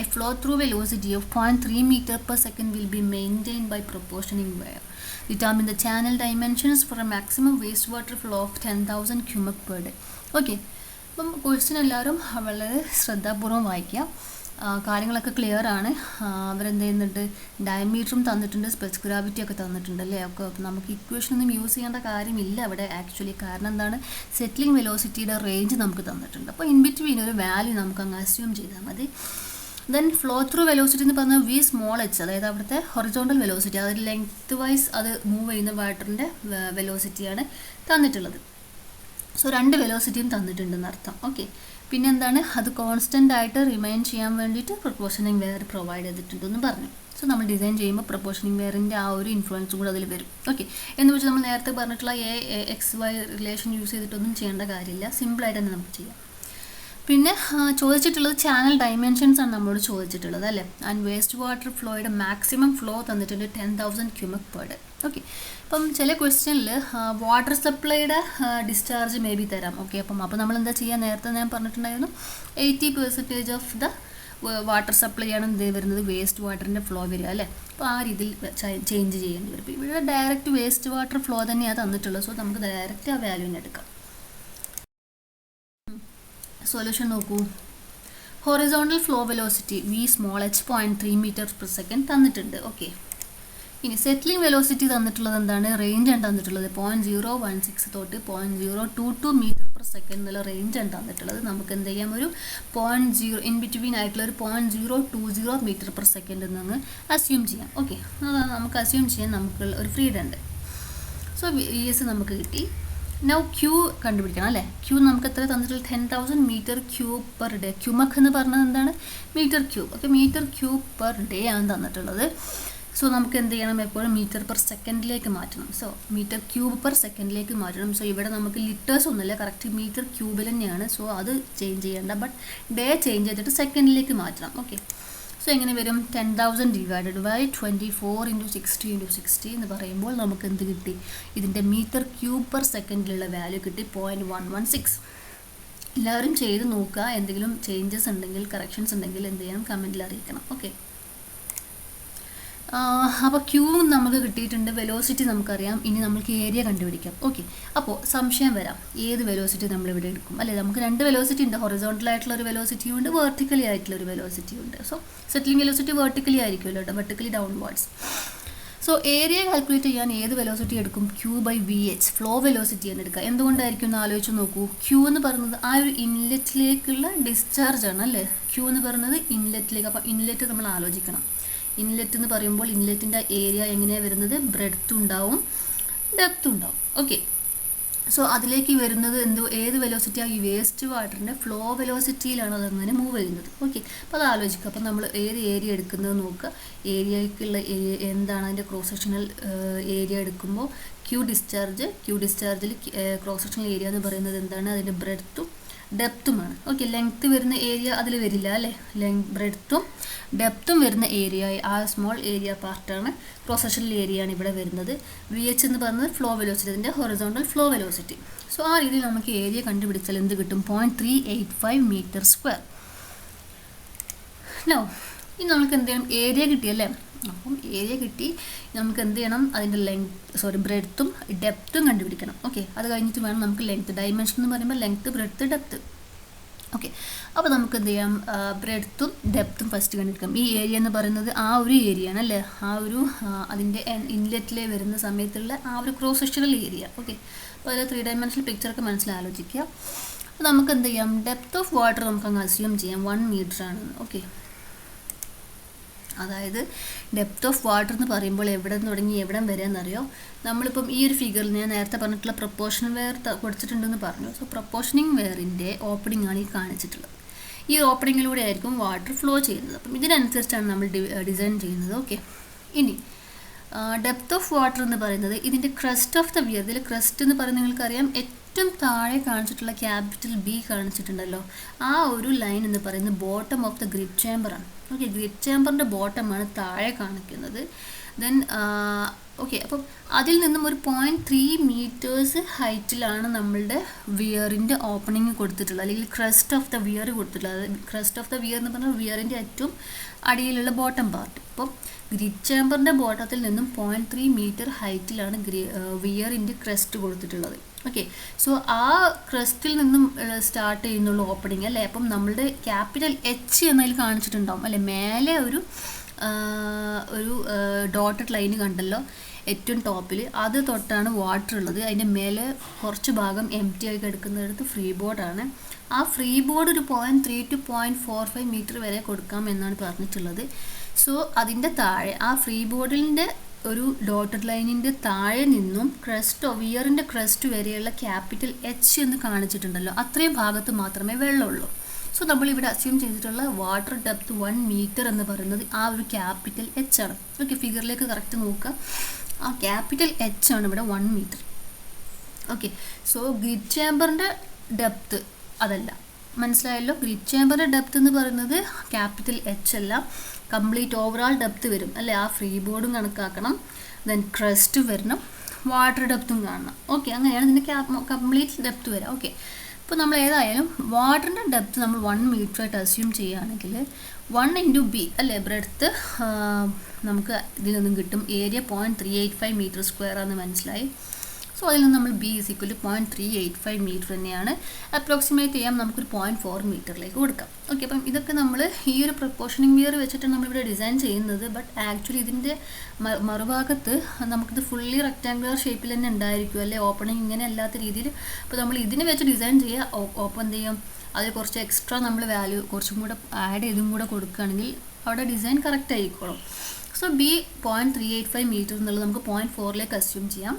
A flow-through velocity of 0.3 meter per second will be maintained by proportioning wire. Determine the channel dimensions for a maximum wastewater flow of 10,000 cubic per day. Okay, അപ്പം question എല്ലാവരും വളരെ ശ്രദ്ധാപൂർവ്വം വായിക്കുക. കാര്യങ്ങളൊക്കെ clear ആണ്. അവരെന്ത് ചെയ്യുന്നുണ്ട്, ഡയമീറ്ററും തന്നിട്ടുണ്ട്, സ്പെസിഫിക് ഗ്രാവിറ്റി ഒക്കെ തന്നിട്ടുണ്ട് അല്ലേ. ഒക്കെ നമുക്ക് ഇക്വേഷനൊന്നും യൂസ് ചെയ്യേണ്ട കാര്യമില്ല അവിടെ ആക്ച്വലി. കാരണം എന്താണ്, സെറ്റിലിംഗ് വെലോസിറ്റിയുടെ റേഞ്ച് നമുക്ക് തന്നിട്ടുണ്ട്. അപ്പോൾ ഇൻ ബിറ്റ്വീൻ ഒരു വാല്യൂ നമുക്ക് അങ്ങ് അസ്യൂം ചെയ്താൽ മതി. ദെൻ ഫ്ലോ ത്രൂ വെലോസിറ്റി എന്ന് പറഞ്ഞാൽ വി സ്മോൾ എച്ച്, അതായത് അവിടുത്തെ ഹൊറിസോണ്ടൽ വെലോസിറ്റി, അതായത് ലെങ്ത് വൈസ് അത് മൂവ് ചെയ്യുന്ന വാട്ടറിൻ്റെ വെലോസിറ്റിയാണ് തന്നിട്ടുള്ളത്. സോ 2 വെലോസിറ്റിയും തന്നിട്ടുണ്ടെന്ന് അർത്ഥം. ഓക്കെ, പിന്നെ എന്താണ്, അത് കോൺസ്റ്റൻ്റ് ആയിട്ട് റിമൈൻ ചെയ്യാൻ വേണ്ടിയിട്ട് പ്രൊപ്പോർഷനിങ് വെയർ പ്രൊവൈഡ് ചെയ്തിട്ടുണ്ടെന്ന് പറഞ്ഞു. സോ നമ്മൾ ഡിസൈൻ ചെയ്യുമ്പോൾ പ്രൊപ്പോർഷനിങ് വെയറിൻ്റെ ആ ഒരു ഇൻഫ്ലുവൻസും കൂടെ അതിൽ വരും. ഓക്കെ, എന്ന് വെച്ചാൽ നമ്മൾ നേരത്തെ പറഞ്ഞിട്ടുള്ള AX/Y റിലേഷൻ യൂസ് ചെയ്തിട്ടൊന്നും ചെയ്യേണ്ട കാര്യമില്ല, സിമ്പിളായിട്ട് തന്നെ നമുക്ക് ചെയ്യാം. പിന്നെ ചോദിച്ചിട്ടുള്ളത് ചാനൽ ഡയമെൻഷൻസ് ആണ് നമ്മളോട് ചോദിച്ചിട്ടുള്ളത് അല്ലേ. ആൻഡ് വേസ്റ്റ് വാട്ടർ ഫ്ലോയുടെ മാക്സിമം ഫ്ലോ തന്നിട്ടുണ്ട് 10,000 ക്യൂബിക് പെർ ഡേ. ഓക്കെ, അപ്പം ചില ക്വസ്റ്റ്യനിൽ വാട്ടർ സപ്ലൈയുടെ ഡിസ്ചാർജ് മേ ബി തരാം. ഓക്കെ, അപ്പം നമ്മൾ എന്താ ചെയ്യുക, നേരത്തെ ഞാൻ പറഞ്ഞിട്ടുണ്ടായിരുന്നു 80% ഓഫ് ദ വാട്ടർ സപ്ലൈ ആണ് ഇത് വരുന്നത്, വേസ്റ്റ് വാട്ടറിൻ്റെ ഫ്ലോ വരിക അല്ലേ. അപ്പോൾ ആ രീതിയിൽ ചേഞ്ച് ചെയ്യേണ്ടി വരും. ഇവിടെ ഡയറക്റ്റ് വേസ്റ്റ് വാട്ടർ ഫ്ലോ തന്നെയാണ് തന്നിട്ടുള്ളത്. സോ നമുക്ക് ഡയറക്റ്റ് ആ വാല്യൂവിനെ എടുക്കാം. സൊല്യൂഷൻ നോക്കൂ, horizontal flow velocity V small H 0.3 metre per second തന്നിട്ടുണ്ട്. ഓക്കെ, ഇനി സെറ്റിലിംഗ് വെലോസിറ്റി തന്നിട്ടുള്ളത് എന്താണ്, റേഞ്ച് ആണ് തന്നിട്ടുള്ളത് 0.016 തൊട്ട് 0.022 മീറ്റർ പെർ സെക്കൻഡ് എന്നുള്ള റേഞ്ച് ആണ് തന്നിട്ടുള്ളത്. നമുക്ക് എന്ത് ചെയ്യാം, ഒരു 0.0 ഇൻ ബിറ്റ്വീൻ ആയിട്ടുള്ള ഒരു 0.020 മീറ്റർ പെർ സെക്കൻഡ് എന്നങ്ങ് അസ്യൂം ചെയ്യാം. ഓക്കെ, നമുക്ക് അസ്യൂം ചെയ്യാൻ നമുക്ക് ഒരു ഫ്രീഡം ഉണ്ട്. സോ VS നമുക്ക് കിട്ടി. നൗ ക്യൂ കണ്ടുപിടിക്കണം അല്ലേ. ക്യൂ നമുക്ക് എത്ര തന്നിട്ടുള്ളത്, 10,000 metre cube per day. Cumec എന്ന് പറഞ്ഞത് എന്താണ്, metre cube. Okay, metre cube per day ആണ് തന്നിട്ടുള്ളത്. സോ നമുക്ക് എന്ത് ചെയ്യണം, എപ്പോഴും മീറ്റർ പെർ സെക്കൻഡിലേക്ക് മാറ്റണം. സോ മീറ്റർ ക്യൂബ് പെർ സെക്കൻഡിലേക്ക് മാറ്റണം. സോ ഇവിടെ നമുക്ക് ലിറ്റേഴ്സ് ഒന്നുമില്ല, കറക്റ്റ് മീറ്റർ ക്യൂബിൽ തന്നെയാണ്. സോ അത് ചേഞ്ച് ചെയ്യേണ്ട, ബട്ട് ഡേ ചേഞ്ച് ചെയ്തിട്ട് സെക്കൻഡിലേക്ക് മാറ്റണം. ഓക്കെ, സോ എങ്ങനെ വരും, 10,000 ഡിവൈഡഡ് ബൈ 24 × 60 × 60 എന്ന് പറയുമ്പോൾ നമുക്ക് എന്ത് കിട്ടി, ഇതിൻ്റെ മീറ്റർ ക്യൂബ് പെർ സെക്കൻഡിലുള്ള വാല്യൂ കിട്ടി 0.116. എല്ലാവരും ചെയ്ത് നോക്കുക. എന്തെങ്കിലും ചേഞ്ചസ് ഉണ്ടെങ്കിൽ, കറക്ഷൻസ് ഉണ്ടെങ്കിൽ എന്ത് ചെയ്യണം, കമൻറ്റിൽ അറിയിക്കണം. ഓക്കെ, അപ്പോൾ ക്യൂ നമുക്ക് കിട്ടിയിട്ടുണ്ട്, വെലോസിറ്റി നമുക്കറിയാം. ഇനി നമുക്ക് ഏരിയ കണ്ടുപിടിക്കാം. ഓക്കെ, അപ്പോൾ സംശയം വരാം, ഏത് വെലോസിറ്റി നമ്മളിവിടെ എടുക്കും അല്ലേ. നമുക്ക് 2 വെലോസിറ്റി ഉണ്ട്, ഹൊറിസോണ്ടൽ ആയിട്ടുള്ള ഒരു വെലോസിറ്റിയും ഉണ്ട്, വെർട്ടിക്കലി ആയിട്ടുള്ള ഒരു വെലോസിറ്റിയും ഉണ്ട്. സോ സെറ്റിലിംഗ് വെലോസിറ്റി വെർട്ടിക്കലി ആയിരിക്കുമല്ലോ കേട്ടോ, vertically downwards. So area calculate ചെയ്യാൻ ഏത് വെലോസിറ്റി എടുക്കും, Q/VH ഫ്ലോ വെലോസിറ്റിയാണ് എടുക്കുക. എന്തുകൊണ്ടായിരിക്കും എന്ന് ആലോചിച്ച് നോക്കൂ. ക്യൂ എന്ന് പറയുന്നത് ആ ഒരു ഇൻലെറ്റിലേക്കുള്ള ഡിസ്ചാർജ് ആണ് അല്ലേ. ക്യൂ എന്ന് പറയുന്നത് ഇൻലെറ്റിലേക്ക്. അപ്പോൾ ഇൻലെറ്റ് നമ്മൾ ആലോചിക്കണം. ഇൻലെറ്റ് എന്ന് പറയുമ്പോൾ ഇൻലെറ്റിൻ്റെ ഏരിയ എങ്ങനെയാണ് വരുന്നത്, ബ്രെഡ്ത്ത് ഉണ്ടാവും, ഡെപ്ത് ഉണ്ടാവും. ഓക്കെ, സോ അതിലേക്ക് വരുന്നത് ഏത് വെലോസിറ്റിയാണ്, ഈ വേസ്റ്റ് വാട്ടറിൻ്റെ ഫ്ലോ വെലോസിറ്റിയിലാണ് അതങ്ങനെ മൂവ് ചെയ്യുന്നത്. ഓക്കെ, അപ്പോൾ അത് ആലോചിക്കുക. അപ്പോൾ നമ്മൾ ഏത് ഏരിയ എടുക്കുന്നത് നോക്കുക. ഏരിയയ്ക്കുള്ള എന്താണ് അതിൻ്റെ ക്രോസ് സെക്ഷണൽ ഏരിയ എടുക്കുമ്പോൾ ക്യൂ ഡിസ്ചാർജിൽ ക്രോസ് സെക്ഷണൽ ഏരിയ എന്ന് പറയുന്നത് എന്താണ്, അതിൻ്റെ ബ്രെഡ്ത്തും ഡെപ്തുമാണ്. ഓക്കെ, ലെങ്ത്ത് വരുന്ന ഏരിയ അതിൽ വരില്ല അല്ലേ. ബ്രെഡ്ത്തും ഡെപ്തും വരുന്ന ഏരിയ, ആ സ്മോൾ ഏരിയ പാർട്ടാണ് ക്രോസ് സെക്ഷണൽ ഏരിയ ആണ് ഇവിടെ വരുന്നത്. VH എന്ന് പറയുന്നത് ഫ്ലോ വെലോസിറ്റി, അതിൻ്റെ ഹൊറിസോണ്ടൽ ഫ്ലോ വെലോസിറ്റി. സോ ആ രീതിയിൽ നമുക്ക് ഏരിയ കണ്ടുപിടിച്ചാൽ എന്ത് കിട്ടും, 0.385 മീറ്റർ സ്ക്വയർ. നോ, ഇനി നമുക്ക് എന്ത് ചെയ്യണം, ഏരിയ കിട്ടിയല്ലേ. അപ്പം ഏരിയ കിട്ടി, നമുക്ക് എന്ത് ചെയ്യണം, അതിൻ്റെ ബ്രെഡ്ത്തും ഡെപ്ത്തും കണ്ടുപിടിക്കണം. ഓക്കെ, അത് കഴിഞ്ഞിട്ട് വേണം നമുക്ക് ലെങ്ത്ത്. ഡയമെൻഷൻ എന്ന് പറയുമ്പോൾ ലെങ്ത്ത്, ബ്രെഡ്ത്ത്, ഡെപ്ത്ത്. ഓക്കെ, അപ്പോൾ നമുക്ക് എന്ത് ചെയ്യാം, ബ്രെഡ്ത്തും ഡെപ്ത്തും ഫസ്റ്റ് കണ്ടുപിടിക്കാം. ഈ ഏരിയ എന്ന് പറയുന്നത് ആ ഒരു ഏരിയ ആണ് അല്ലേ, ആ ഒരു അതിൻ്റെ ഇൻലെറ്റിലെ വരുന്ന സമയത്തുള്ള ആ ഒരു ക്രോസ് സെക്ഷണൽ ഏരിയ. ഓക്കെ, അപ്പോൾ അതിൽ 3 ഡയമെൻഷണൽ പിക്ചറൊക്കെ മനസ്സിലാലോചിക്കുക. അപ്പോൾ നമുക്ക് എന്ത് ചെയ്യാം, ഡെപ്ത് ഓഫ് വാട്ടർ നമുക്ക് അങ്ങ് അസ്യൂം ചെയ്യാം 1 മീറ്റർ ആണെന്ന്. ഓക്കെ, അതായത് ഡെപ്ത് ഓഫ് വാട്ടർ എന്ന് പറയുമ്പോൾ എവിടെ നിന്ന് തുടങ്ങി എവിടം വരെ എന്നറിയോ? നമ്മളിപ്പം ഈ ഒരു ഫിഗറിൽ ഞാൻ നേരത്തെ പറഞ്ഞിട്ടുള്ള പ്രൊപ്പോർഷണൽ വെയർ കൊടുത്തിട്ടുണ്ടെന്ന് പറഞ്ഞു. സോ പ്രൊപ്പോർഷനിങ് വെയറിൻ്റെ ഓപ്പണിംഗ് ആണ് ഈ കാണിച്ചിട്ടുള്ളത്. ഈ ഓപ്പണിങ്ങിലൂടെ ആയിരിക്കും വാട്ടർ ഫ്ലോ ചെയ്യുന്നത്. അപ്പം ഇതിനനുസരിച്ചാണ് നമ്മൾ ഡിസൈൻ ചെയ്യുന്നത്. ഓക്കെ, ഇനി ഡെപ്ത് ഓഫ് വാട്ടർ എന്ന് പറയുന്നത് ഇതിൻ്റെ ക്രസ്റ്റ് ഓഫ് ദ വിയർ. ഇതിൽ ക്രസ്റ്റ് എന്ന് പറയുന്നത് നിങ്ങൾക്കറിയാം, ഏറ്റവും താഴെ കാണിച്ചിട്ടുള്ള ക്യാപിറ്റൽ ബി കാണിച്ചിട്ടുണ്ടല്ലോ, ആ ഒരു ലൈൻ എന്ന് പറയുന്നത് ബോട്ടം ഓഫ് ദ ഗ്രിപ്പ് ചേമ്പറാണ്. ഓക്കെ, ഗ്രിപ്പ് ചേമ്പറിൻ്റെ ബോട്ടമാണ് താഴെ കാണിക്കുന്നത്. ദെൻ ഓക്കെ, അപ്പം അതിൽ നിന്നും ഒരു 0.3 മീറ്റേഴ്സ് ഹൈറ്റിലാണ് നമ്മളുടെ വിയറിൻ്റെ ഓപ്പണിങ് കൊടുത്തിട്ടുള്ളത്, അല്ലെങ്കിൽ ക്രസ്റ്റ് ഓഫ് ദ വിയർ കൊടുത്തിട്ടുള്ളത്. ക്രസ്റ്റ് ഓഫ് ദ വിയർ എന്ന് പറഞ്ഞാൽ വിയറിൻ്റെ ഏറ്റവും അടിയിലുള്ള ബോട്ടം പാർട്ട്. അപ്പം ഗ്രിപ്പ് ചേമ്പറിൻ്റെ ബോട്ടത്തിൽ നിന്നും 0.3 മീറ്റർ ഹൈറ്റിലാണ് വിയറിൻ്റെ ക്രസ്റ്റ് കൊടുത്തിട്ടുള്ളത്. ഓക്കെ, സോ ആ ക്രസ്റ്റിൽ നിന്നും സ്റ്റാർട്ട് ചെയ്യുന്നുള്ള ഓപ്പണിങ് അല്ലേ. അപ്പം നമ്മളുടെ ക്യാപിറ്റൽ എച്ച് എന്നതിൽ കാണിച്ചിട്ടുണ്ടാവും അല്ലേ, മേലെ ഒരു ഡോട്ടഡ് ലൈന് കണ്ടല്ലോ ഏറ്റവും ടോപ്പിൽ, അത് തൊട്ടാണ് വാട്ടർ ഉള്ളത്. അതിൻ്റെ മേലെ കുറച്ച് ഭാഗം എം ടി ആയി കിടക്കുന്നിടത്ത് ഫ്രീ ബോർഡാണ്. ആ ഫ്രീ ബോർഡ് ഒരു 0.3 to 0.45 മീറ്റർ വരെ കൊടുക്കാം എന്നാണ് പറഞ്ഞിട്ടുള്ളത്. സോ അതിൻ്റെ താഴെ ആ ഫ്രീ ബോർഡിൻ്റെ ഒരു ഡോട്ടഡ് ലൈനിൻ്റെ താഴെ നിന്നും വിയറിൻ്റെ ക്രസ്റ്റ് വരെയുള്ള ക്യാപിറ്റൽ എച്ച് എന്ന് കാണിച്ചിട്ടുണ്ടല്ലോ, അത്രയും ഭാഗത്ത് മാത്രമേ വെള്ളമുള്ളൂ. സോ നമ്മളിവിടെ അസ്യൂം ചെയ്തിട്ടുള്ള വാട്ടർ ഡെപ്ത് 1 മീറ്റർ എന്ന് പറയുന്നത് ആ ഒരു ക്യാപിറ്റൽ എച്ച് ആണ്. ഓക്കെ, ഫിഗറിലേക്ക് കറക്റ്റ് നോക്കുക. ആ ക്യാപിറ്റൽ എച്ച് ആണ് ഇവിടെ 1 മീറ്റർ. ഓക്കെ, സോ ഗ്രിപ്പ് ചേമ്പറിൻ്റെ ഡെപ്ത് അതല്ല, മനസ്സിലായല്ലോ. ഗ്രിപ്പ് ചേമ്പറിൻ്റെ ഡെപ്ത് എന്ന് പറയുന്നത് ക്യാപിറ്റൽ എച്ച് അല്ല, കംപ്ലീറ്റ് ഓവറാൾ ഡെപ്ത് വരും അല്ലേ. ആ ഫ്രീ ബോർഡും കണക്കാക്കണം, ദെൻ ക്രസ്റ്റ് വരണം, വാട്ടർ ഡെപ്തും കാണണം. ഓക്കെ, അങ്ങനെയാണ് ഇതിൻ്റെ കംപ്ലീറ്റ് ഡെപ്ത് വരിക. ഓക്കെ, ഇപ്പോൾ നമ്മൾ ഏതായാലും വാട്ടറിൻ്റെ ഡെപ്ത് നമ്മൾ 1 മീറ്റർ ആയിട്ട് അസ്യൂം ചെയ്യുകയാണെങ്കിൽ 1 into b അല്ലേ, ബ്രെഡ്ത്ത് നമുക്ക് ഇതിൽ നിന്നും കിട്ടും. ഏരിയ 0.385 മീറ്റർ സ്ക്വയർ ആണെന്ന് മനസ്സിലായി. സോ അതിൽ നിന്ന് നമ്മൾ B is equal to 0.385 metre തന്നെയാണ്. അപ്രോക്സിമേറ്റ് ചെയ്യാം, നമുക്കൊരു 0.4 മീറ്ററിലേക്ക് കൊടുക്കാം. ഓക്കെ, അപ്പം ഇതൊക്കെ നമ്മൾ ഈ ഒരു പ്രൊപ്പോർഷനിങ് വിയർ വെച്ചിട്ട് നമ്മളിവിടെ ഡിസൈൻ ചെയ്യുന്നത്. ബട്ട് ആക്ച്വലി ഇതിൻ്റെ മറുഭാഗത്ത് നമുക്കിത് ഫുള്ളി റെക്റ്റാങ്കുലർ ഷേപ്പിൽ തന്നെ ഉണ്ടായിരിക്കും അല്ലേ, ഓപ്പണിങ് ഇങ്ങനെ അല്ലാത്ത രീതിയിൽ. അപ്പോൾ നമ്മൾ ഇതിനെ വെച്ച് ഡിസൈൻ ചെയ്യുക, ഓപ്പൺ ചെയ്യാം, അതിൽ കുറച്ച് എക്സ്ട്രാ നമ്മൾ വാല്യൂ കുറച്ചും കൂടെ ആഡ് ചെയ്തും കൂടെ കൊടുക്കുകയാണെങ്കിൽ അവിടെ ഡിസൈൻ കറക്റ്റ് ആയിക്കോളും. സോ ബി 0.385 മീറ്റർ എന്നുള്ളത് നമുക്ക് 0.4ലേക്ക് അസ്യൂം ചെയ്യാം.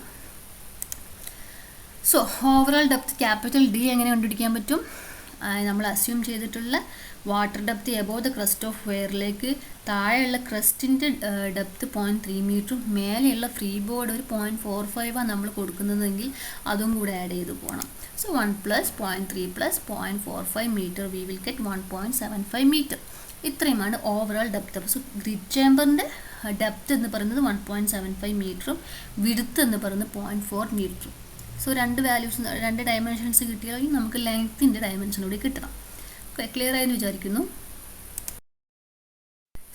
So overall depth capital D എങ്ങനെ കണ്ടുപിടിക്കാൻ പറ്റും? നമ്മൾ അസ്യൂം ചെയ്തിട്ടുള്ള water depth above the crest of വെയറിലേക്ക് താഴെയുള്ള ക്രസ്റ്റിൻ്റെ ഡെപ്ത് 0.3 മീറ്ററും മേലെയുള്ള ഫ്രീ ബോർഡ് ഒരു 0.45 നമ്മൾ കൊടുക്കുന്നതെങ്കിൽ അതും കൂടെ ആഡ് ചെയ്ത് പോകണം. So 1 + 0.3 + 0.45 meter we will get 1.75 meter. ഇത്രയുമാണ് ഓവറോൾ ഡെപ്ത്. സോ ഗ്രിപ്പ് ചേമ്പറിൻ്റെ ഡെപ്ത് എന്ന് പറയുന്നത് 1.75 മീറ്ററും വിഡ്ത്ത് എന്ന് പറയുന്നത് 0.4 മീറ്ററും. സോ രണ്ട് ഡയമെൻഷൻസ് കിട്ടിയാൽ നമുക്ക് ലെങ്ത്തിൻ്റെ ഡയമെൻഷൻ കൂടി കിട്ടണം. ക്ലിയർ ആയെന്ന് വിചാരിക്കുന്നു.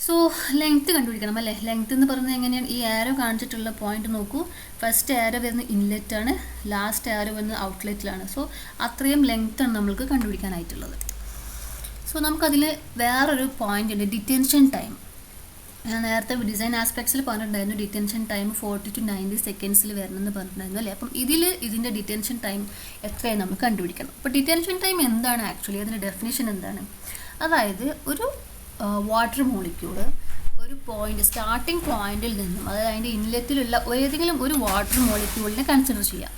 സോ ലെങ്ത്ത് കണ്ടുപിടിക്കണം അല്ലേ. ലെങ്ത്ത് എന്ന് പറയുന്നത് എങ്ങനെയാണ്? ഈ ആരോ കാണിച്ചിട്ടുള്ള പോയിന്റ് നോക്കൂ. ഫസ്റ്റ് ആരോ വരുന്ന ഇൻലെറ്റാണ്, ലാസ്റ്റ് ആരോ വരുന്ന ഔട്ട്ലെറ്റിലാണ്. സോ അത്രയും ലെങ്ത്താണ് നമ്മൾക്ക് കണ്ടുപിടിക്കാനായിട്ടുള്ളത്. സോ നമുക്കതിൽ വേറൊരു പോയിന്റ് ഉണ്ട്, ഡിറ്റൻഷൻ ടൈം. ഞാൻ നേരത്തെ ഡിസൈൻ ആസ്പെക്ട്സിൽ പറഞ്ഞിട്ടുണ്ടായിരുന്നു ഡിറ്റൻഷൻ ടൈം 40 to 90 സെക്കൻഡ്സിൽ വരണമെന്ന് പറഞ്ഞിട്ടുണ്ടായിരുന്നു അല്ലേ. അപ്പം ഇതിൻ്റെ ഡിറ്റൻഷൻ ടൈം എത്രയാണ് നമുക്ക് കണ്ടുപിടിക്കണം. അപ്പോൾ ഡിറ്റൻഷൻ ടൈം എന്താണ് ആക്ച്വലി, അതിൻ്റെ ഡെഫിനിഷൻ എന്താണ്? അതായത് ഒരു വാട്ടർ മോളിക്യൂള് ഒരു പോയിന്റ് സ്റ്റാർട്ടിംഗ് പോയിന്റിൽ നിന്നും, അതായത് അതിൻ്റെ ഇൻലെറ്റിലുള്ള ഏതെങ്കിലും ഒരു വാട്ടർ മോളിക്യൂളിനെ കൺസിഡർ ചെയ്യാം.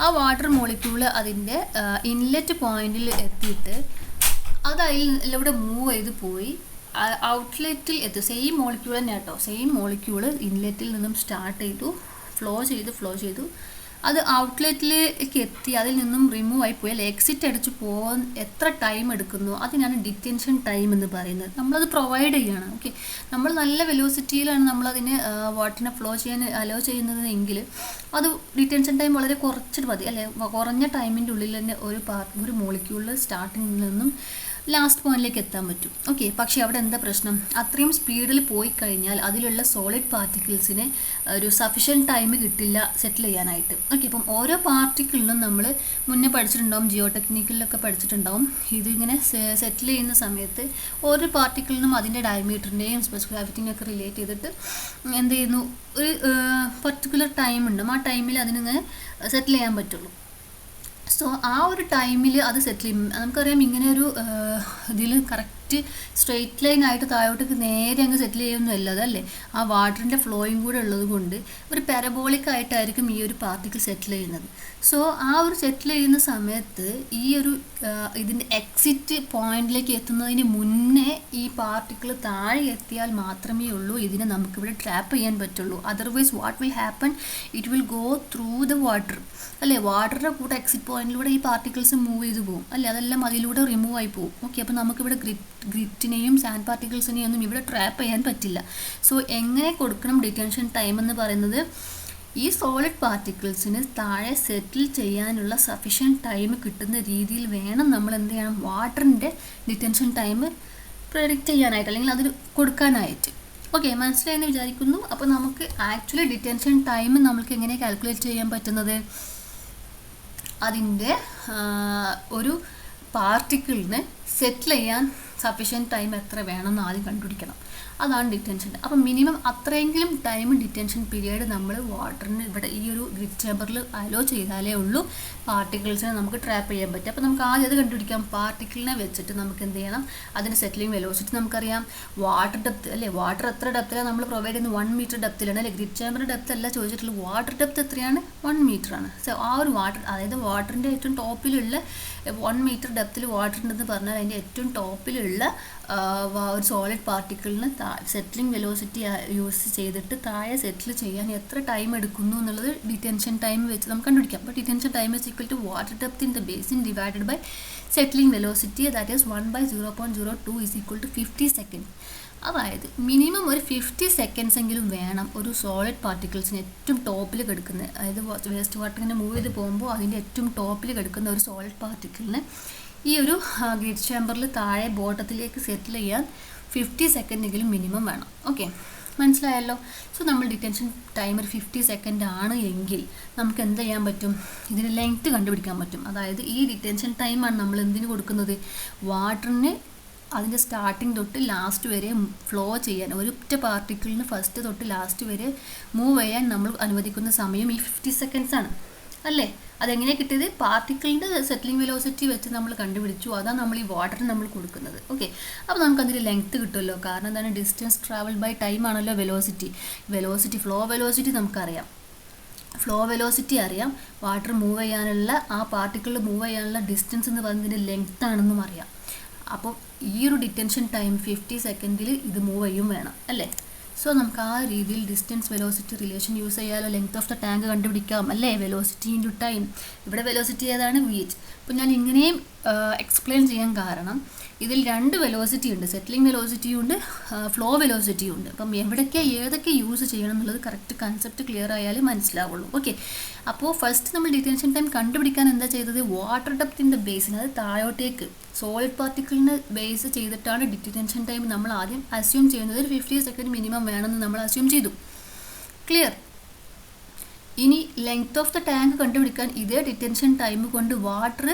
ആ വാട്ടർ മോളിക്യൂള് അതിൻ്റെ ഇൻലെറ്റ് പോയിന്റിൽ എത്തിയിട്ട് അത് അതിലൂടെ മൂവ് ചെയ്ത് പോയി ഔട്ട്ലെറ്റിൽ എത്തും. സെയിം മോളിക്യൂൾ തന്നെ കേട്ടോ, സെയിം മോളിക്യൂള് ഇൻലെറ്റിൽ നിന്നും സ്റ്റാർട്ട് ചെയ്തു, ഫ്ലോ ചെയ്തു അത് ഔട്ട്ലെറ്റിലേക്ക് എത്തി അതിൽ നിന്നും റിമൂവ് ആയി പോയാൽ എക്സിറ്റ് അടിച്ച് പോകാൻ എത്ര ടൈം എടുക്കുന്നു, അതിനാണ് ഡിറ്റൻഷൻ ടൈം എന്ന് പറയുന്നത്. നമ്മളത് പ്രൊവൈഡ് ചെയ്യണം. ഓക്കെ, നമ്മൾ നല്ല വെലോസിറ്റിയിലാണ് നമ്മളതിന് വാട്ടറിനെ ഫ്ലോ ചെയ്യാൻ അലോ ചെയ്യുന്നതെങ്കിൽ അത് ഡിറ്റൻഷൻ ടൈം വളരെ കുറച്ചിട്ട് മതി അല്ലേ. കുറഞ്ഞ ടൈമിൻ്റെ ഉള്ളിൽ തന്നെ ഒരു മോളിക്യൂളിൽ സ്റ്റാർട്ടിങ്ങിൽ നിന്നും ലാസ്റ്റ് പോയിന്റിലേക്ക് എത്താൻ പറ്റും. ഓക്കെ, പക്ഷേ അവിടെ എന്താ പ്രശ്നം? അത്രയും സ്പീഡിൽ പോയി കഴിഞ്ഞാൽ അതിലുള്ള സോളിഡ് പാർട്ടിക്കിൾസിന് ഒരു സഫിഷ്യൻറ്റ് ടൈം കിട്ടില്ല സെറ്റിൽ ചെയ്യാനായിട്ട്. ഓക്കെ, അപ്പം ഓരോ പാർട്ടിക്കിളിനും നമ്മൾ മുന്നേ പഠിച്ചിട്ടുണ്ടാവും, ജിയോ ടെക്നിക്കലിലൊക്കെ പഠിച്ചിട്ടുണ്ടാവും. ഇതിങ്ങനെ സെറ്റിൽ ചെയ്യുന്ന സമയത്ത് ഓരോ പാർട്ടിക്കിളിനും അതിൻ്റെ ഡയമീറ്ററിൻ്റെയും സ്പെസിഫിക് ഗ്രാവിറ്റിൻ്റെയൊക്കെ റിലേറ്റ് ചെയ്തിട്ട് എന്ത് ചെയ്യുന്നു, ഒരു പർട്ടിക്കുലർ ടൈം ഉണ്ട്. ആ ടൈമിൽ അതിനിങ്ങനെ സെറ്റിൽ ചെയ്യാൻ പറ്റുള്ളൂ. സോ ആ ഒരു ടൈമിൽ അത് സെറ്റിൽ ചെയ്യും. നമുക്കറിയാം ഇങ്ങനെ ഒരു ഇതിൽ കറക്റ്റ് സ്ട്രെയിറ്റ് ലൈൻ ആയിട്ട് താഴോട്ടേക്ക് നേരെ അങ്ങ് സെറ്റിൽ ചെയ്യുന്നതല്ല അതല്ലേ, ആ വാട്ടറിൻ്റെ ഫ്ലോയും കൂടെ ഉള്ളത് കൊണ്ട് ഒരു പാരബോളിക് ആയിട്ടായിരിക്കും ഈ ഒരു പാർട്ടിക്കിൾ സെറ്റിൽ ചെയ്യുന്നത്. സോ ആ ഒരു സെറ്റിൽ ചെയ്യുന്ന സമയത്ത് ഈ ഒരു ഇതിൻ്റെ എക്സിറ്റ് പോയിന്റിലേക്ക് എത്തുന്നതിന് മുന്നേ ഈ പാർട്ടിക്കിൾ താഴെ എത്തിയാൽ മാത്രമേ ഉള്ളൂ ഇതിനെ നമുക്കിവിടെ ട്രാപ്പ് ചെയ്യാൻ പറ്റുള്ളൂ. Otherwise what will happen, it will go through the water അല്ലേ, വാട്ടറുടെ കൂടെ എക്സിറ്റ് പോയിന്റിലൂടെ ഈ പാർട്ടിക്കിൾസ് മൂവ് ചെയ്ത് പോകും അല്ലേ, അതെല്ലാം അതിലൂടെ റിമൂവ് ആയി പോകും. ഓക്കെ, അപ്പോൾ നമുക്കിവിടെ ഗ്രിറ്റിനെയും സാൻഡ് പാർട്ടിക്കിൾസിനെയും ഒന്നും ഇവിടെ ട്രാപ്പ് ചെയ്യാൻ പറ്റില്ല. സോ എങ്ങനെ കൊടുക്കണം ഡിറ്റൻഷൻ ടൈം എന്ന് പറയുന്നത്, ഈ സോളിഡ് പാർട്ടിക്കിൾസിന് താഴെ സെറ്റിൽ ചെയ്യാനുള്ള സഫിഷ്യൻറ്റ് ടൈം കിട്ടുന്ന രീതിയിൽ വേണം നമ്മൾ എന്ത് ചെയ്യണം, വാട്ടറിൻ്റെ ഡിറ്റൻഷൻ ടൈം പ്രെഡിക്റ്റ് ചെയ്യാനായിട്ട് അല്ലെങ്കിൽ അതിന് കൊടുക്കാനായിട്ട്. ഓക്കെ, മനസ്സിലായെന്ന് വിചാരിക്കുന്നു. അപ്പോൾ നമുക്ക് ആക്ച്വലി ഡിറ്റൻഷൻ ടൈം നമുക്ക് എങ്ങനെ കാൽക്കുലേറ്റ് ചെയ്യാൻ പറ്റുന്നത്, അതിൻ്റെ ഒരു പാർട്ടിക്കിളിന് സെറ്റിൽ ചെയ്യാൻ സഫിഷ്യൻറ്റ് ടൈം എത്ര വേണമെന്ന് ആദ്യം കണ്ടുപിടിക്കണം. അതാണ് ഡിറ്റൻഷൻ. അപ്പം മിനിമം അത്രയെങ്കിലും ടൈം ഡിറ്റൻഷൻ പീരീഡ് നമ്മൾ വാട്ടറിന് ഇവിടെ ഈ ഒരു ഗ്രിഡ് ചേമ്പറിൽ അലോ ചെയ്താലേ ഉള്ളൂ പാർട്ടിക്കിൾസിനെ നമുക്ക് ട്രാപ്പ് ചെയ്യാൻ പറ്റും. അപ്പോൾ നമുക്ക് ആദ്യം അത് കണ്ടുപിടിക്കാം. പാർട്ടിക്കിളിനെ വെച്ചിട്ട് നമുക്ക് എന്ത് ചെയ്യണം, അതിൻ്റെ സെറ്റിലിംഗ് വെലോസിറ്റി നമുക്കറിയാം. വാട്ടർ ഡെപ്ത് അല്ലേ, വാട്ടർ എത്ര ഡെപ്തിലാണ് നമ്മൾ പ്രൊവൈഡ് ചെയ്യുന്നത്, 1 മീറ്റർ ഡെപ്തിലാണ് അല്ലേ. ഗ്രിഡ് ചേമ്പറിൻ്റെ ഡെപ്ത് അല്ല ചോദിച്ചിട്ടുള്ളത്, വാട്ടർ ഡെപ്ത് എത്രയാണ്, 1 മീറ്റർ ആണ്. സോ ആ ഒരു വാട്ടർ, അതായത് വാട്ടറിൻ്റെ ഏറ്റവും ടോപ്പിലുള്ള 1 മീറ്റർ ഡെപ്തിൽ വാട്ടർ ഉണ്ടെന്ന് പറഞ്ഞാൽ അതിൻ്റെ ഏറ്റവും ടോപ്പിലുള്ള ഒരു സോളിഡ് പാർട്ടിക്കിളിന് സെറ്റിലിംഗ് വെലോസിറ്റി യൂസ് ചെയ്തിട്ട് താഴെ സെറ്റിൽ ചെയ്യാൻ എത്ര ടൈം എടുക്കുന്നു എന്നുള്ളത് ഡിറ്റൻഷൻ ടൈം വെച്ച് നമുക്ക് കണ്ടുപിടിക്കാം. അപ്പോൾ detention time is equal to water depth in the basin divided by settling velocity, that is 1/0.02 is equal to 50 second. അതായത് മിനിമം ഒരു 50 സെക്കൻഡ്സ് എങ്കിലും വേണം ഒരു സോളിഡ് പാർട്ടിക്കിൾസിന് ഏറ്റവും ടോപ്പിൽ കിടക്കുന്നത്, അതായത് വേസ്റ്റ് വാട്ടർ ഇങ്ങനെ മൂവ് ചെയ്ത് പോകുമ്പോൾ അതിൻ്റെ ഏറ്റവും ടോപ്പിൽ കിടക്കുന്ന ഒരു സോളിഡ് പാർട്ടിക്കിളിന് ഈ ഒരു ഗ്രിഡ് ചേമ്പറിൽ താഴെ ബോട്ടത്തിലേക്ക് സെറ്റിൽ ചെയ്യാൻ 50 സെക്കൻഡെങ്കിലും മിനിമം വേണം. ഓക്കെ, മനസ്സിലായല്ലോ. സോ നമ്മൾ ഡിറ്റൻഷൻ ടൈം ഒരു 50 സെക്കൻഡ് ആണ് എങ്കിൽ നമുക്ക് എന്ത് ചെയ്യാൻ പറ്റും, ഇതിന് ലെങ്ത്ത് കണ്ടുപിടിക്കാൻ പറ്റും. അതായത് ഈ ഡിറ്റൻഷൻ ടൈമാണ് നമ്മൾ എന്തിന് കൊടുക്കുന്നത്, വാട്ടറിന് അതിൻ്റെ സ്റ്റാർട്ടിങ് തൊട്ട് ലാസ്റ്റ് വരെ ഫ്ലോ ചെയ്യാൻ, ഒരൊറ്റ പാർട്ടിക്കിളിന് ഫസ്റ്റ് തൊട്ട് ലാസ്റ്റ് വരെ മൂവ് ചെയ്യാൻ നമ്മൾ അനുവദിക്കുന്ന സമയം ഈ 50 സെക്കൻഡ്സ് ആണ് അല്ലേ. അതെങ്ങനെയാണ് കിട്ടിയത്, പാർട്ടിക്കിളിൻ്റെ സെറ്റിലിംഗ് വെലോസിറ്റി വെച്ച് നമ്മൾ കണ്ടുപിടിച്ചു. അതാണ് നമ്മൾ ഈ വാട്ടറിന് നമ്മൾ കൊടുക്കുന്നത്. ഓക്കെ, അപ്പോൾ നമുക്കതിൻ്റെ ലെങ്ത്ത് കിട്ടുമല്ലോ. കാരണം എന്താണ്, ഡിസ്റ്റൻസ് ട്രാവൽ ബൈ ടൈം ആണല്ലോ വെലോസിറ്റി ഫ്ലോ വെലോസിറ്റി നമുക്കറിയാം. ഫ്ലോ വെലോസിറ്റി അറിയാം, വാട്ടർ മൂവ് ചെയ്യാനുള്ള ആ പാർട്ടിക്കിൾ മൂവ് ചെയ്യാനുള്ള ഡിസ്റ്റൻസ് എന്ന് പറയുന്നതിൻ്റെ ലെങ്ത്ത് ആണെന്നും അറിയാം. അപ്പോൾ ഈ ഒരു ഡിറ്റൻഷൻ ടൈം 50 സെക്കൻഡിൽ ഇത് മൂവ് ചെയ്യും വേണം അല്ലേ. സോ നമുക്ക് ആ രീതിയിൽ ഡിസ്റ്റൻസ് വെലോസിറ്റി റിലേഷൻ യൂസ് ചെയ്യാമല്ലോ. ലെങ്ത് ഓഫ് ദ ടാങ്ക് കണ്ടുപിടിക്കാം അല്ലേ, വെലോസിറ്റി ഇൻറ്റു ടൈം. ഇവിടെ വെലോസിറ്റി ഏതാണ്, v/h. അപ്പോൾ ഞാൻ ഇങ്ങനെയും എക്സ്പ്ലെയിൻ ചെയ്യാൻ കാരണം ഇതിൽ 2 വെലോസിറ്റി ഉണ്ട്, സെറ്റിലിംഗ് വെലോസിറ്റിയും ഉണ്ട്, ഫ്ലോ വെലോസിറ്റിയും ഉണ്ട്. അപ്പം ഏതൊക്കെ യൂസ് ചെയ്യണം എന്നുള്ളത് കറക്റ്റ് കൺസെപ്റ്റ് ക്ലിയർ ആയാലും മനസ്സിലാവുള്ളൂ. ഓക്കെ, അപ്പോൾ ഫസ്റ്റ് നമ്മൾ ഡിറ്റൻഷൻ ടൈം കണ്ടുപിടിക്കാൻ എന്താ ചെയ്തത്, വാട്ടർ ഡെപ്തിൻ്റെ ബേസിന്, അത് താഴോട്ടേക്ക് സോളിഡ് പാർട്ടിക്കിളിനെ ബേസ് ചെയ്തിട്ടാണ് ഡിറ്റൻഷൻ ടൈം നമ്മൾ ആദ്യം അസ്യൂം ചെയ്യുന്നത്. 50 സെക്കൻഡ് മിനിമം വേണമെന്ന് നമ്മൾ അസ്യൂം ചെയ്തു. ക്ലിയർ. ഇനി ലെങ്ത് ഓഫ് ദ ടാങ്ക് കണ്ടുപിടിക്കാൻ ഇതേ ഡിറ്റൻഷൻ ടൈം കൊണ്ട് വാട്ടർ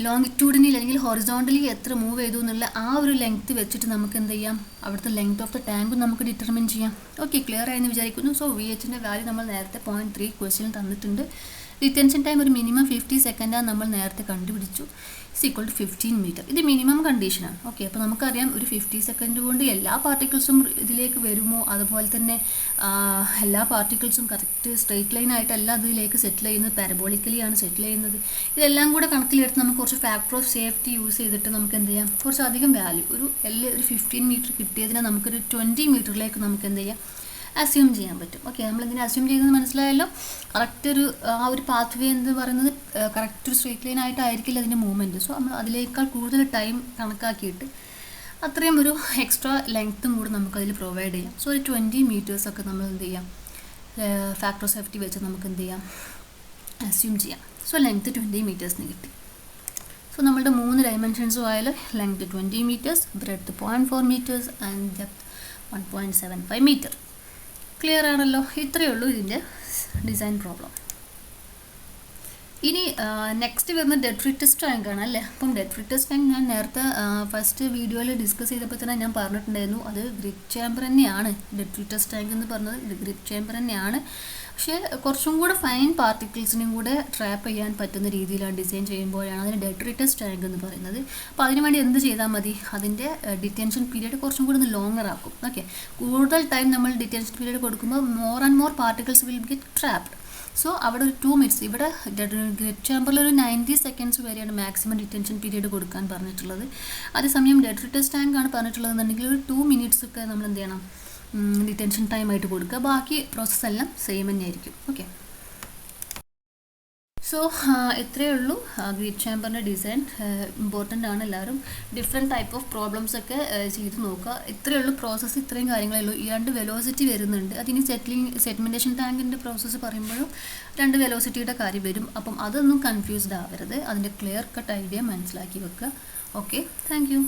ലോങ്ങിറ്റ്യൂഡിനിൽ അല്ലെങ്കിൽ ഹൊറിസോണ്ടലി എത്ര മൂവ് ചെയ്തു എന്നുള്ള ആ ഒരു ലെങ്ത്ത് വെച്ചിട്ട് നമുക്ക് എന്ത് ചെയ്യാം, അവിടുത്തെ ലെങ്ത് ഓഫ് ദ ടാങ്കും നമുക്ക് ഡിറ്റർമിൻ ചെയ്യാം. ഓക്കെ, ക്ലിയർ ആയെന്ന് വിചാരിക്കുന്നു. സോ v/hൻ്റെ വാല്യൂ നമ്മൾ നേരത്തെ 0.3 ക്വസ്റ്റ്യൻ തന്നിട്ടുണ്ട്. ഡിറ്റൻഷൻ ടൈം ഒരു മിനിമം 50 സെക്കൻഡാണ് നമ്മൾ നേരത്തെ കണ്ടുപിടിച്ചു. Equal to 15 metre. ഇത് മിനിമം കണ്ടീഷനാണ്. ഓക്കെ, അപ്പോൾ നമുക്കറിയാം ഒരു 50 സെക്കൻഡ് കൊണ്ട് എല്ലാ പാർട്ടിക്കിൾസും ഇതിലേക്ക് വരുമോ, അതുപോലെ തന്നെ എല്ലാ പാർട്ടിക്കിൾസും കറക്റ്റ് സ്ട്രെയിറ്റ് ലൈൻ ആയിട്ടല്ല അതിലേക്ക് സെറ്റിൽ ചെയ്യുന്നത്, പാരബോളിക്കലി ആണ് സെറ്റിൽ ചെയ്യുന്നത്. ഇതെല്ലാം കൂടെ കണക്കിലെടുത്ത് നമുക്ക് കുറച്ച് ഫാക്ടർ ഓഫ് സേഫ്റ്റി യൂസ് ചെയ്തിട്ട് നമുക്ക് എന്ത് ചെയ്യാം, കുറച്ചധികം വാല്യൂ ഒരു 15 മീറ്റർ കിട്ടിയതിനെ നമുക്കൊരു 20 മീറ്ററിലേക്ക് നമുക്ക് എന്ത് ചെയ്യാം, അസ്യൂം ചെയ്യാൻ പറ്റും. ഓക്കെ, നമ്മളിങ്ങനെ അസ്യൂം ചെയ്യുന്നത് മനസ്സിലായല്ലോ. കറക്റ്റ് ആ ഒരു പാത്ത് വേ എന്ന് പറയുന്നത് കറക്റ്റ് ഒരു സ്ട്രേറ്റ് ലൈൻ ആയിട്ടായിരിക്കില്ല അതിൻ്റെ മൂവ്മെൻറ്റ്. സോ നമ്മൾ അതിനേക്കാൾ കൂടുതൽ ടൈം കണക്കാക്കിയിട്ട് അത്രയും ഒരു എക്സ്ട്രാ ലെങ്ത്തും കൂടെ നമുക്കതിൽ പ്രൊവൈഡ് ചെയ്യാം. സോ ഒരു 20 മീറ്റേഴ്സൊക്കെ നമ്മൾ എന്ത് ചെയ്യാം, ഫാക്ടർ ഓഫ് സേഫ്റ്റി വെച്ച് നമുക്ക് എന്ത് ചെയ്യാം, അസ്യൂം ചെയ്യാം. സോ ലെങ്ത്ത് 20 മീറ്റേഴ്സിന് കിട്ടി. സോ നമ്മളുടെ 3 ഡയമെൻഷൻസും ആയാലും length 20 metres, breadth 0.4 metres and depth 1.75 metre. Clear ആണല്ലോ. ഇത്രയേ ഉള്ളൂ ഇതിൻ്റെ ഡിസൈൻ പ്രോബ്ലം. ഇനി നെക്സ്റ്റ് വരുന്ന ഡെട്രിറ്റസ് ടാങ്ക് ആണ് അല്ലേ. അപ്പം ഡെട്രിറ്റസ് ടാങ്ക് ഞാൻ നേരത്തെ ഫസ്റ്റ് വീഡിയോയിൽ ഡിസ്കസ് ചെയ്തപ്പോൾ തന്നെ ഞാൻ പറഞ്ഞിട്ടുണ്ടായിരുന്നു, അത് ഗ്രിഡ് ചേമ്പർ തന്നെയാണ്. ഡെട്രിറ്റസ് ടാങ്ക് എന്ന് പറഞ്ഞത് ഗ്രിഡ് ചേമ്പർ തന്നെയാണ്. പക്ഷേ കുറച്ചും കൂടെ ഫൈൻ പാർട്ടിക്കിൾസിനും കൂടെ ട്രാപ്പ് ചെയ്യാൻ പറ്റുന്ന രീതിയിലാണ് ഡിസൈൻ ചെയ്യുമ്പോഴാണ് അതിന് ഡെട്രിറ്റസ് ടാങ്ക് എന്ന് പറയുന്നത്. അപ്പോൾ അതിന് വേണ്ടി എന്ത് ചെയ്താൽ മതി, അതിൻ്റെ ഡിറ്റൻഷൻ പീരീഡ് കുറച്ചും കൂടി ഒന്ന് ലോങ്ങർ ആക്കും. ഓക്കെ, കൂടുതൽ ടൈം നമ്മൾ ഡിറ്റൻഷൻ പീരീഡ് കൊടുക്കുമ്പോൾ more and more particles will get trapped. So അവിടെ ഒരു 2 മിനിറ്റ്സ്, ഇവിടെ ഗ്രിഡ് ചേമ്പറിൽ ഒരു 90 സെക്കൻഡ്സ് വരെയാണ് മാക്സിമം ഡിറ്റൻഷൻ പീരീഡ് കൊടുക്കാൻ പറഞ്ഞിട്ടുള്ളത്. അതേസമയം ഡെട്രിറ്റസ് ടാങ്ക് ആണ് പറഞ്ഞിട്ടുള്ളതെന്നുണ്ടെങ്കിൽ ഒരു 2 മിനിറ്റ്സ് ഒക്കെ നമ്മൾ എന്ത് ചെയ്യണം, ഡിറ്റൻഷൻ ടൈം ആയിട്ട് കൊടുക്കുക. ബാക്കി പ്രോസസ്സ് എല്ലാം സെയിം തന്നെയായിരിക്കും. ഓക്കെ, സോ ഇത്രയേ ഉള്ളൂ ഗ്രിഡ് ചേമ്പറിൻ്റെ ഡിസൈൻ. ഇമ്പോർട്ടൻ്റ് ആണ്, എല്ലാവരും ഡിഫറെൻറ്റ് ടൈപ്പ് ഓഫ് പ്രോബ്ലംസ് ഒക്കെ ചെയ്ത് നോക്കുക. ഇത്രയേ ഉള്ളൂ പ്രോസസ്സ്, ഇത്രയും കാര്യങ്ങളേ ഉള്ളൂ. ഈ 2 വെലോസിറ്റി വരുന്നുണ്ട്. അതിന് സെഡിമെൻറ്റേഷൻ ടാങ്കിൻ്റെ പ്രോസസ്സ് പറയുമ്പോഴും 2 വെലോസിറ്റിയുടെ കാര്യം വരും. അപ്പം അതൊന്നും കൺഫ്യൂസ്ഡ് ആവരുത്, അതിൻ്റെ ക്ലിയർ കട്ട് ഐഡിയ മനസ്സിലാക്കി വെക്കുക. Okay, thank you.